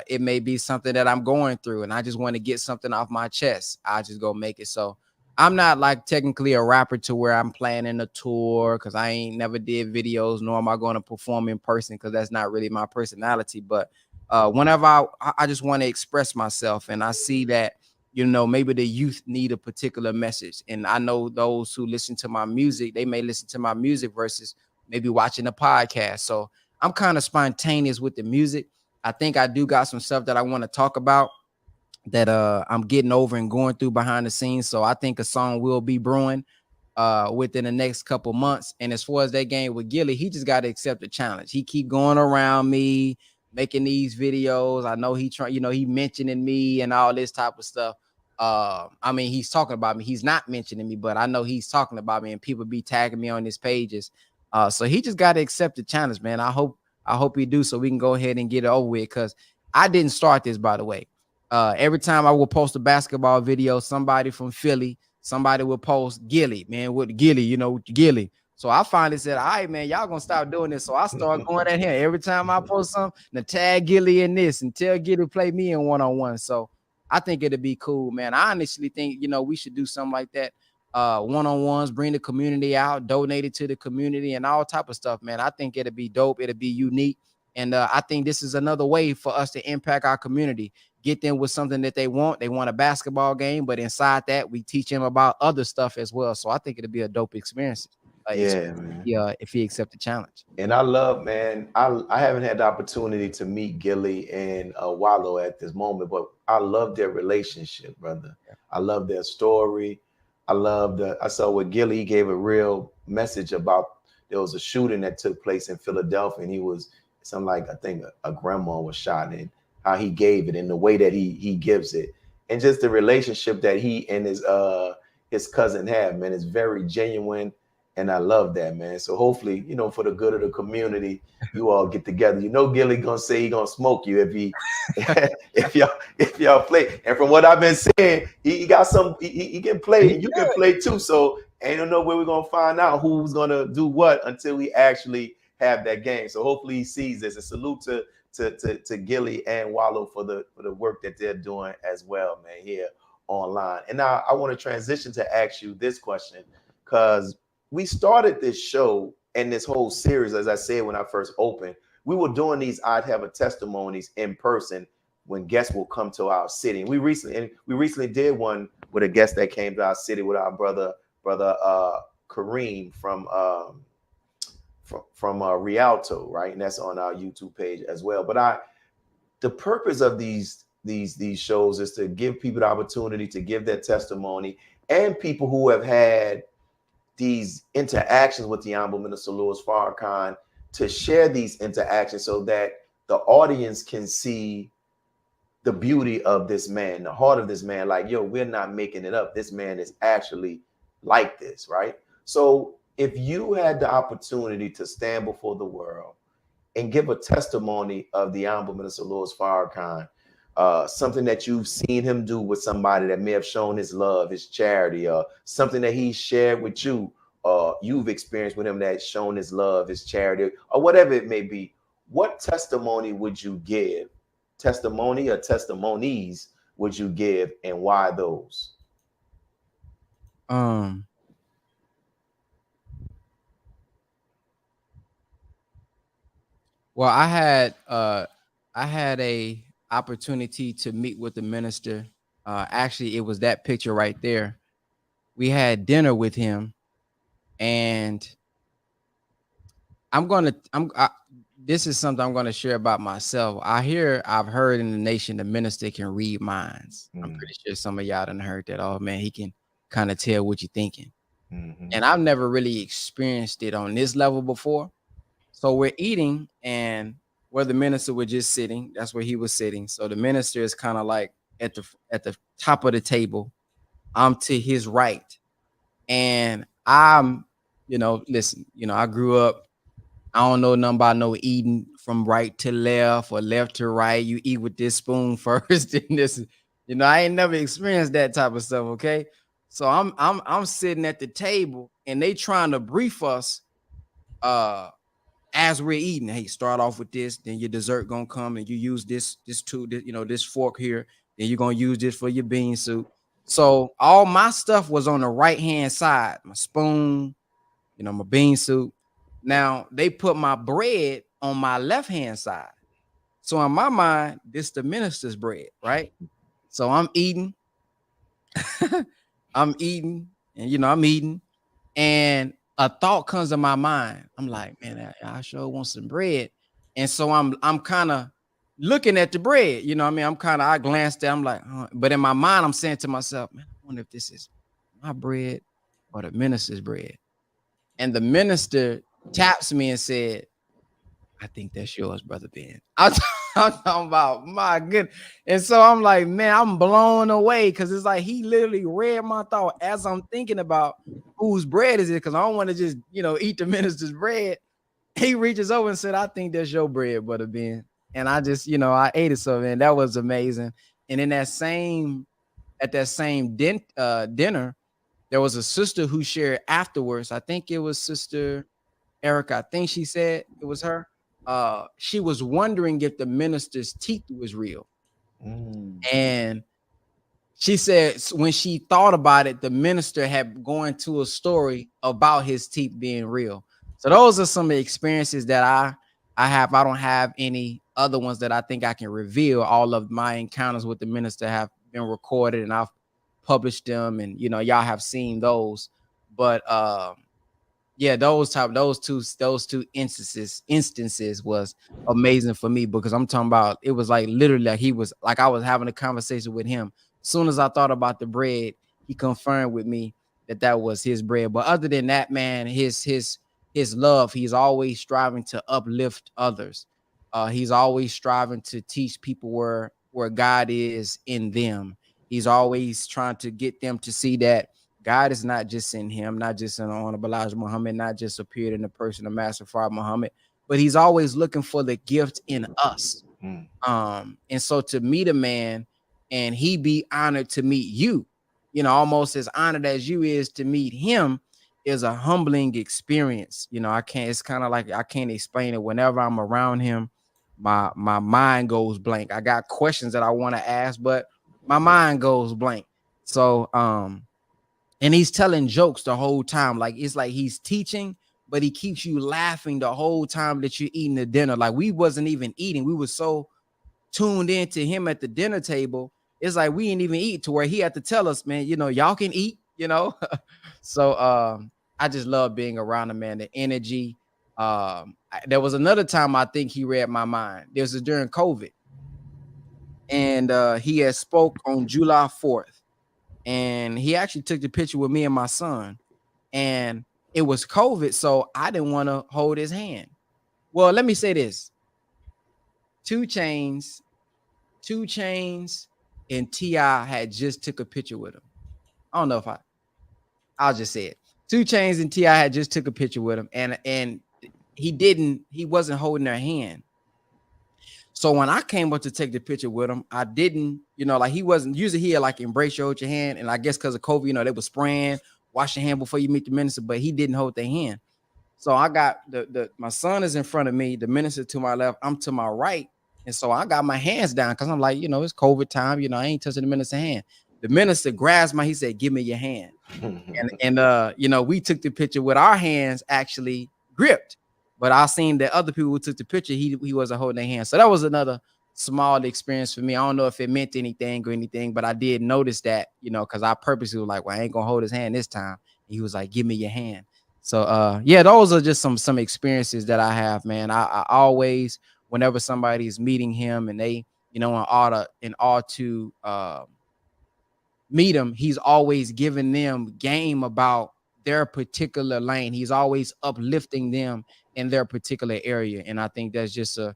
It may be something that I'm going through and I just want to get something off my chest. I just go make it. So I'm not like technically a rapper to where I'm planning a tour, because I ain't never did videos, nor am I going to perform in person, because that's not really my personality. But whenever I just want to express myself, and I see that, maybe the youth need a particular message. And I know those who listen to my music, they may listen to my music versus maybe watching a podcast. So I'm kind of spontaneous with the music. I think I do got some stuff that I want to talk about that I'm getting over and going through behind the scenes. So I think a song will be brewing within the next couple months. And as far as that game with Gillie, he just got to accept the challenge. He keep going around me, making these videos. I know he he mentioning me and all this type of stuff. I mean, he's talking about me. He's not mentioning me, but I know he's talking about me, and people be tagging me on his pages. So he just got to accept the challenge, man. I hope he do, so we can go ahead and get it over with, because I didn't start this, by the way. Every time I will post a basketball video, somebody from Philly, somebody will post Gillie, man, with Gillie, Gillie. So I finally said, all right, man, y'all gonna stop doing this. So I started going at him every time I post something, to tag Gillie in this and tell Gillie to play me in one-on-one. So I think it'd be cool, man. I honestly think, we should do something like that. One-on-ones, bring the community out, donate it to the community and all type of stuff, man. I think it'd be dope. It'd be unique. And I think this is another way for us to impact our community, get them with something that they want. They want a basketball game, but inside that, we teach them about other stuff as well. So I think it'd be a dope experience. If he accept the challenge. And I love, man, I haven't had the opportunity to meet Gillie and Wallo at this moment, but I love their relationship, brother. Yeah. I love their story. I saw with Gillie, he gave a real message about, there was a shooting that took place in Philadelphia, and he was something like, I think a grandma was shot, and how he gave it and the way that he gives it, and just the relationship that he and his cousin have, man, is very genuine. And I love that, man. So hopefully, for the good of the community, you all get together. Gillie gonna say he gonna smoke you if y'all play. And from what I've been saying, he got some. He can play, and you can play too. So ain't no way we're gonna find out who's gonna do what until we actually have that game. So hopefully he sees this. And salute to Gillie and Wallo for the work that they're doing as well, man, here online. And now I want to transition to ask you this question, because we started this show and this whole series, as I said when I first opened, we were doing these I'd have a testimonies in person when guests will come to our city. And we recently did one with a guest that came to our city with our brother Kareem from Rialto, right? And that's on our YouTube page as well. But the purpose of these shows is to give people the opportunity to give their testimony, and people who have had these interactions with the Honorable Minister Louis Farrakhan to share these interactions so that the audience can see the beauty of this man, the heart of this man. Like, yo, we're not making it up. This man is actually like this, right? So if you had the opportunity to stand before the world and give a testimony of the Honorable Minister Louis Farrakhan, something that you've seen him do with somebody that may have shown his love, his charity, or something that he shared with you, you've experienced with him that's shown his love, his charity, or whatever it may be, what testimony would you give? Testimony or testimonies would you give, and why those? Well, I had a opportunity to meet with the minister. Actually, it was that picture right there. We had dinner with him, and this is something I'm going to share about myself. I've heard in the nation the minister can read minds. I'm pretty sure some of y'all done heard that. Oh man, he can kind of tell what you're thinking. And I've never really experienced it on this level before. So we're eating, and where the minister was just sitting, that's where he was sitting. So the minister is kind of like at the top of the table. I'm to his right. And I'm, listen, I grew up, I don't know nothing about no eating from right to left or left to right. You eat with this spoon first, and this, I ain't never experienced that type of stuff. Okay. So I'm sitting at the table, and they trying to brief us as we're eating. Hey, start off with this, then your dessert gonna come, and you use this tool, this fork here, then you're gonna use this for your bean soup. So all my stuff was on the right hand side, my spoon, my bean soup. Now they put my bread on my left hand side. So in my mind, this the minister's bread, right? So I'm eating, I'm eating, and a thought comes to my mind. I'm like, man, I sure want some bread. And so I'm kind of looking at the bread, I glanced at, I'm like, but in my mind, I'm saying to myself, man, I wonder if this is my bread or the minister's bread. And the minister taps me and said, I think that's yours, Brother Ben. I'm talking about, my goodness. And so I'm like, man, I'm blown away, because it's like he literally read my thought as I'm thinking about whose bread is it, because I don't want to just, eat the minister's bread. He reaches over and said, I think that's your bread, Brother Ben. And I just, I ate it. So, man, that was amazing. And in that same dinner, there was a sister who shared afterwards. I think it was Sister Erica. I think she said it was her. She was wondering if the minister's teeth was real. And she said when she thought about it, the minister had gone to a story about his teeth being real. So those are some of the experiences that I have. I don't have any other ones that I think I can reveal. All of my encounters with the minister have been recorded, and I've published them, and y'all have seen those. But yeah, those two instances was amazing for me, because I'm talking about, it was like literally like he was like, I was having a conversation with him. As soon as I thought about the bread, he confirmed with me that was his bread. But other than that, man, his love, he's always striving to uplift others. He's always striving to teach people where God is in them. He's always trying to get them to see that God is not just in him, not just in Honorable Elijah Muhammad, not just appeared in the person of Master Fard Muhammad, but he's always looking for the gift in us. And so to meet a man and he be honored to meet you, almost as honored as you is to meet him, is a humbling experience. It's kind of like, I can't explain it. Whenever I'm around him, my mind goes blank. I got questions that I want to ask, but my mind goes blank. So, and he's telling jokes the whole time. Like, it's like he's teaching, but he keeps you laughing the whole time that you're eating the dinner. Like we wasn't even eating. We were so tuned into him at the dinner table. It's like we didn't even eat, to where he had to tell us, man, you know, y'all can eat, you know. So I just love being around him, man. The energy. There was another time I think he read my mind. This was during COVID, and he had spoke on July 4th, and he actually took the picture with me and my son, and it was COVID, so I didn't want to hold his hand. Well, let me say this: 2 Chainz and T.I. had just took a picture with him. I don't know if I'll just say it. 2 Chainz and T.I. had just took a picture with him, and he wasn't holding their hand. So when I came up to take the picture with him, I didn't, you know, like he wasn't, usually he had like embrace you, hold your hand. And I guess because of COVID, you know, they were spraying, wash your hand before you meet the minister, but he didn't hold their hand. So I got my son is in front of me, the minister to my left, I'm to my right. And so I got my hands down because I'm like, you know, it's COVID time, you know, I ain't touching the minister's hand. The minister grabs he said, give me your hand. and you know, we took the picture with our hands actually gripped. But I seen that other people who took the picture, he wasn't holding their hand. So that was another small experience for me. I don't know if it meant anything, but I did notice that, you know, because I purposely was like, well, I ain't gonna hold his hand this time. And he was like, give me your hand. So yeah, those are just some experiences that I have, man. I always, whenever somebody is meeting him and they, you know, in order to meet him, he's always giving them game about their particular lane. He's always uplifting them in their particular area. And I think that's just a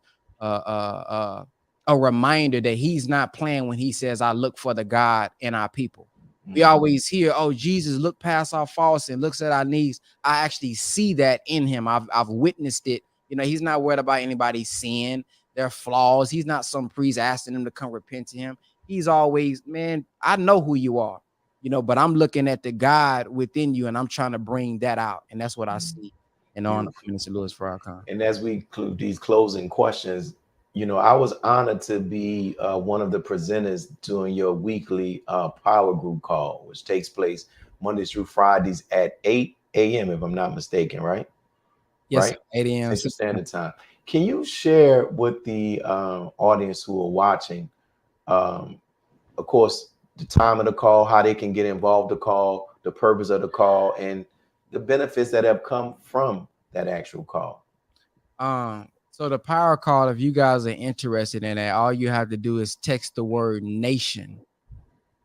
reminder that he's not playing when he says, I look for the God in our people. We always hear, oh, Jesus looked past our faults and looks at our needs. I actually see that in him. I've witnessed it. You know, he's not worried about anybody's sin, their flaws. He's not some priest asking them to come repent to him. He's always, man, I know who you are, you know, but I'm looking at the God within you and I'm trying to bring that out. And that's what I see. And on Minister Louis Farrakhan. And as we conclude these closing questions, you know, I was honored to be one of the presenters during your weekly Power Group call, which takes place Mondays through Fridays at 8 a.m., if I'm not mistaken, right? Yes, right? 8 a.m. Central Standard Time. Can you share with the audience who are watching, of course, the time of the call, how they can get involved, the call, the purpose of the call, and the benefits that have come from that actual call? So the power call, if you guys are interested in that, all you have to do is text the word nation,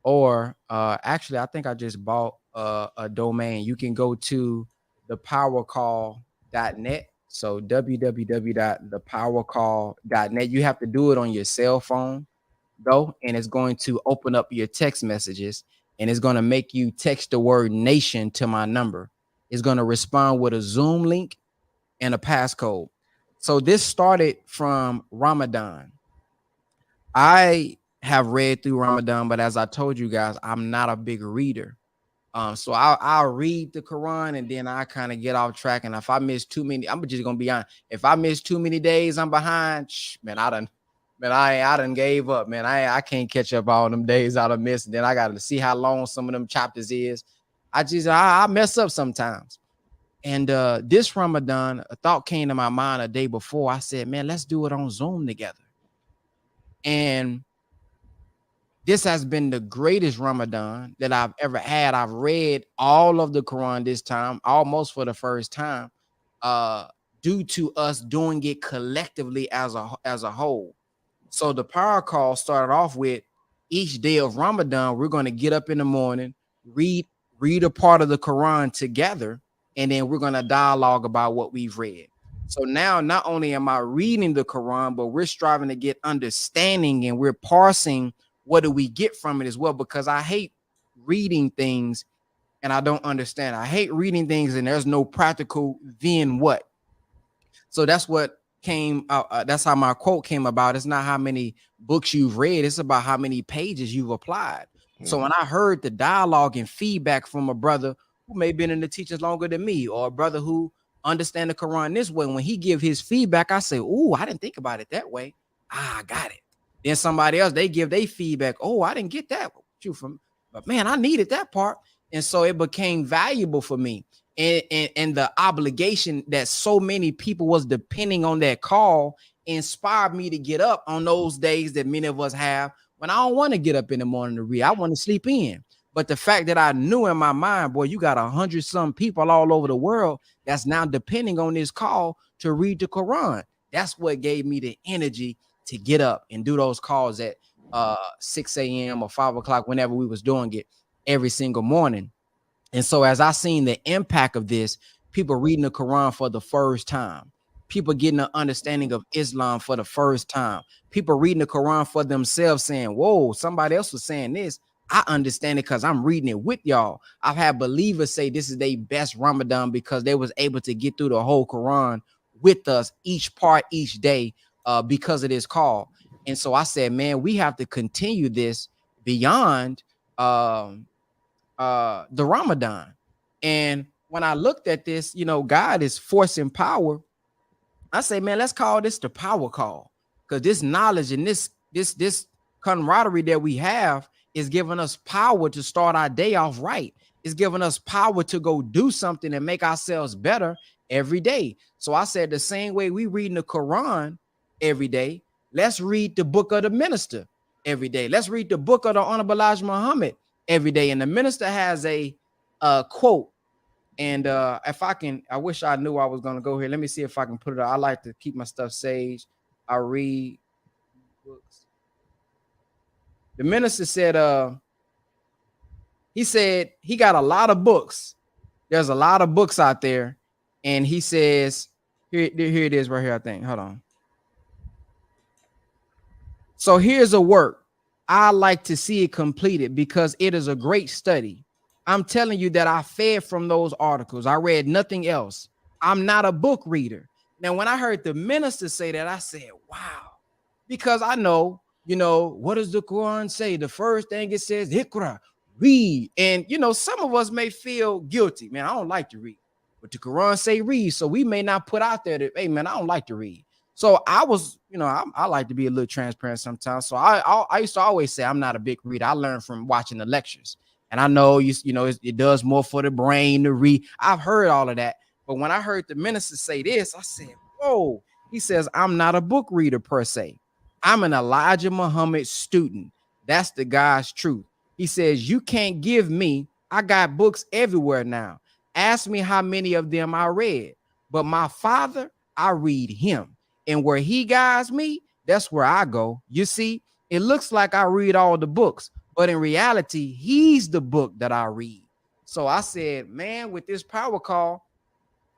or actually, I think I just bought a domain. You can go to thepowercall.net. So www.thepowercall.net. You have to do it on your cell phone though, and it's going to open up your text messages, and it's going to make you text the word nation to my number. It's going to respond with a Zoom link and a passcode. So this started from Ramadan. I have read through Ramadan, but as I told you guys, I'm not a big reader. So I'll read the Quran and then I kind of get off track. And if I miss too many, I'm just gonna be honest. If I miss too many days, I'm behind. Man, I done gave up, man. I can't catch up all them days I done missed. And then I got to see how long some of them chapters is. I mess up sometimes. And this Ramadan, a thought came to my mind a day before. I said, man, let's do it on Zoom together. And this has been the greatest Ramadan that I've ever had. I've read all of the Quran this time, almost for the first time, due to us doing it collectively as a whole. So the power call started off with each day of Ramadan, we're going to get up in the morning, read a part of the Quran together, and then we're going to dialogue about what we've read. So now not only am I reading the Quran, but we're striving to get understanding and we're parsing what do we get from it as well, because I hate reading things and I don't understand. I hate reading things and there's no practical then what. So that's what came out. That's how my quote came about. It's not how many books you've read. It's about how many pages you've applied. Mm-hmm. So when I heard the dialogue and feedback from a brother who may have been in the teachings longer than me, or a brother who understand the Quran this way, when he give his feedback, I say, oh, I didn't think about it that way. I got it. Then somebody else, they give their feedback. Oh, I didn't get that but man, I needed that part. And so it became valuable for me. and the obligation that so many people was depending on that call inspired me to get up on those days that many of us have when I don't want to get up in the morning to read. I want to sleep in. But the fact that I knew in my mind, boy, you got 100 some people all over the world that's now depending on this call to read the Quran. That's what gave me the energy to get up and do those calls at 6 a.m. or 5 o'clock, whenever we was doing it every single morning. And so as I seen the impact of this, people reading the Quran for the first time, people getting an understanding of Islam for the first time, people reading the Quran for themselves saying, whoa, somebody else was saying this. I understand it because I'm reading it with y'all. I've had believers say this is their best Ramadan because they was able to get through the whole Quran with us, each part, each day, because of this call. And so I said, man, we have to continue this beyond the Ramadan. And when I looked at this, you know, God is forcing power. I say, man, let's call this the power call, because this knowledge and this camaraderie that we have is giving us power to start our day off right. It's giving us power to go do something and make ourselves better every day. So I said, the same way we reading the Quran every day, let's read the book of the minister every day. Let's read the book of the Honorable Elijah Muhammad every day. And the minister has a quote. And if I can, I wish I knew I was going to go here. Let me see if I can put it out. I like to keep my stuff saved. I read books. The minister said, he got a lot of books. There's a lot of books out there. And he says, here it is right here, I think. Hold on. So here's a work. I like to see it completed because it is a great study. I'm telling you that I fed from those articles. I read nothing else. I'm not a book reader. Now, when I heard the minister say that, I said, wow, because I know, you know, what does the Quran say? The first thing it says, Iqra, read. And, you know, some of us may feel guilty. Man, I don't like to read. But the Quran say read. So we may not put out there that, hey, man, I don't like to read. So I was, you know, I like to be a little transparent sometimes. So I used to always say I'm not a big reader. I learned from watching the lectures. And I know, you know, it does more for the brain to read. I've heard all of that. But when I heard the minister say this, I said, whoa. He says, I'm not a book reader per se. I'm an Elijah Muhammad student. That's the God's truth. He says, you can't give me. I got books everywhere now. Ask me how many of them I read. But my Father, I read him. And where he guides me, that's where I go. You see, it looks like I read all the books, but in reality, he's the book that I read. So I said, man, with this power call,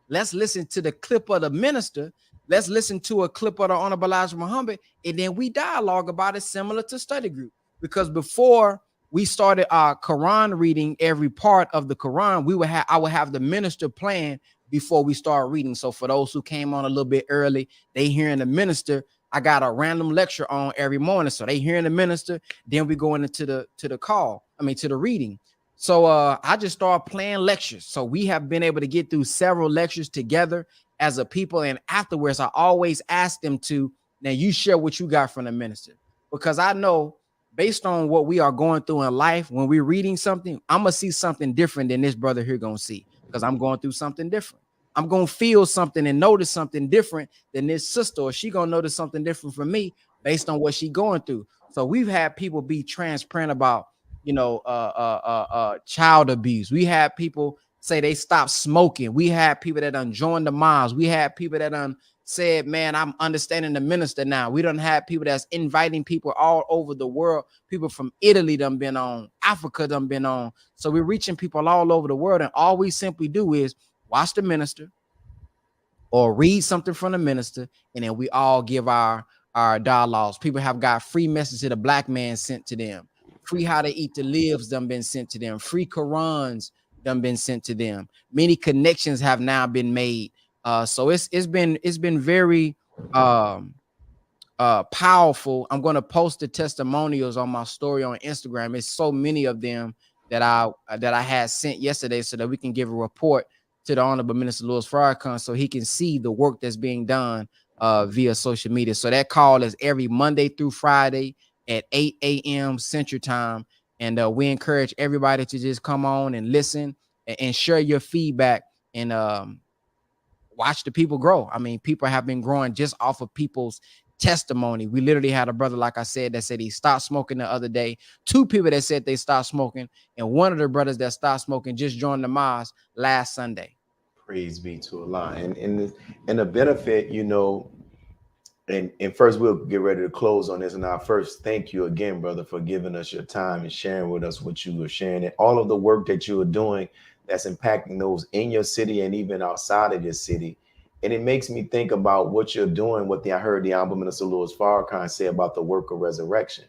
let's listen to the clip of the minister. Let's listen to a clip of the Honorable Elijah Muhammad, and then we dialogue about it similar to study group. Because before we started our Quran reading, every part of the Quran, I would have the minister playing before we start reading. So for those who came on a little bit early, they hearing the minister. I got a random lecture on every morning, so they hearing the minister. Then we going into the call. To the reading. So I just started playing lectures. So we have been able to get through several lectures together as a people. And afterwards, I always ask them to, now you share what you got from the minister, because I know based on what we are going through in life, when we're reading something, I'm gonna see something different than this brother here gonna see, because I'm going through something different. I'm gonna feel something and notice something different than this sister, or she gonna notice something different from me based on what she going through. So we've had people be transparent about, you know, child abuse. We had people say they stopped smoking. We had people that done joined the moms. We had people that done said, man, I'm understanding the minister now. We don't have people that's inviting people all over the world. People from Italy done been on, Africa done been on. So we're reaching people all over the world. And all we simply do is watch the minister or read something from the minister. And then we all give our dialogues. People have got free message to the black man sent to them. Free how to eat the lives done been sent to them. Free Qurans done been sent to them. Many connections have now been made. So it's been very powerful. I'm going to post the testimonials on my story on Instagram. It's so many of them that I had sent yesterday, so that we can give a report to the Honorable Minister Louis Farrakhan, so he can see the work that's being done via social media. So that call is every Monday through Friday at 8 a.m. Central Time. And we encourage everybody to just come on and listen and share your feedback and watch the people grow. I mean, people have been growing just off of people's testimony. We literally had a brother, like I said, that said he stopped smoking the other day. 2 people that said they stopped smoking, and one of the brothers that stopped smoking just joined the mosque last Sunday. Praise be to Allah. And the benefit, you know, and first we'll get ready to close on this. And I first thank you again, brother, for giving us your time and sharing with us what you were sharing and all of the work that you are doing that's impacting those in your city and even outside of your city. And it makes me think about what you're doing. I heard the Honorable Minister Louis Farrakhan say about the work of resurrection.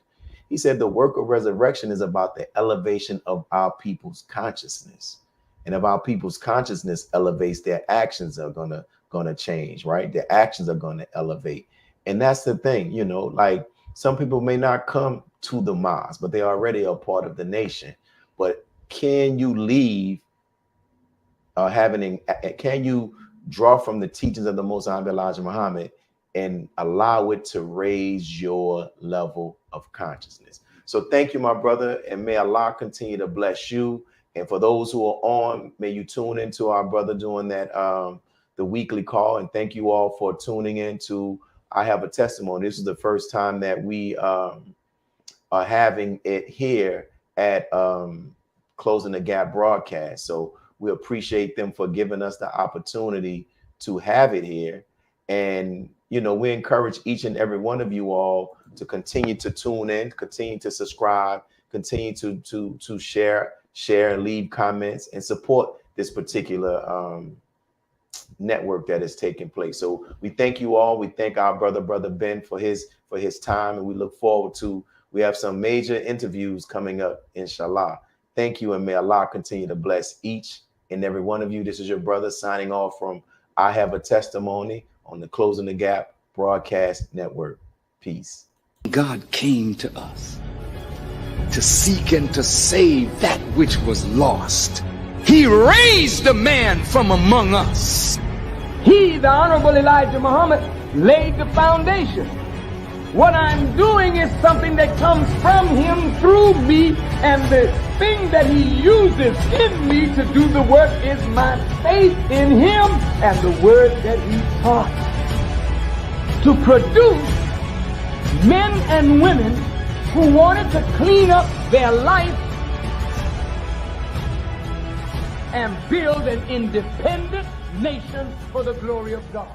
He said the work of resurrection is about the elevation of our people's consciousness. And if our people's consciousness elevates, their actions are gonna change, right? Their actions are gonna elevate. And that's the thing, you know, like some people may not come to the mosque, but they already are part of the nation. But can you leave can you draw from the teachings of the Most High Elijah Muhammad and allow it to raise your level of consciousness? So thank you, my brother, and may Allah continue to bless you. And for those who are on, may you tune into our brother doing that, the weekly call. And thank you all for tuning in to I Have a Testimony. This is the first time that we are having it here at Closing the Gap broadcast. So we appreciate them for giving us the opportunity to have it here. And, you know, we encourage each and every one of you all to continue to tune in, continue to subscribe, continue to share, leave comments, and support this particular network that is taking place. So we thank you all. We thank our brother Ben for his time, and we look forward to, we have some major interviews coming up, inshallah. Thank you, and may Allah continue to bless each and every one of you. This is your brother signing off from I Have a Testimony on the Closing the Gap broadcast network. Peace. God came to us to seek and to save that which was lost. He raised a man from among us. He, the Honorable Elijah Muhammad, laid the foundation. What I'm doing is something that comes from him through me, and the thing that he uses in me to do the work is my faith in him and the word that he taught. To produce men and women who wanted to clean up their life and build an independent nation for the glory of God.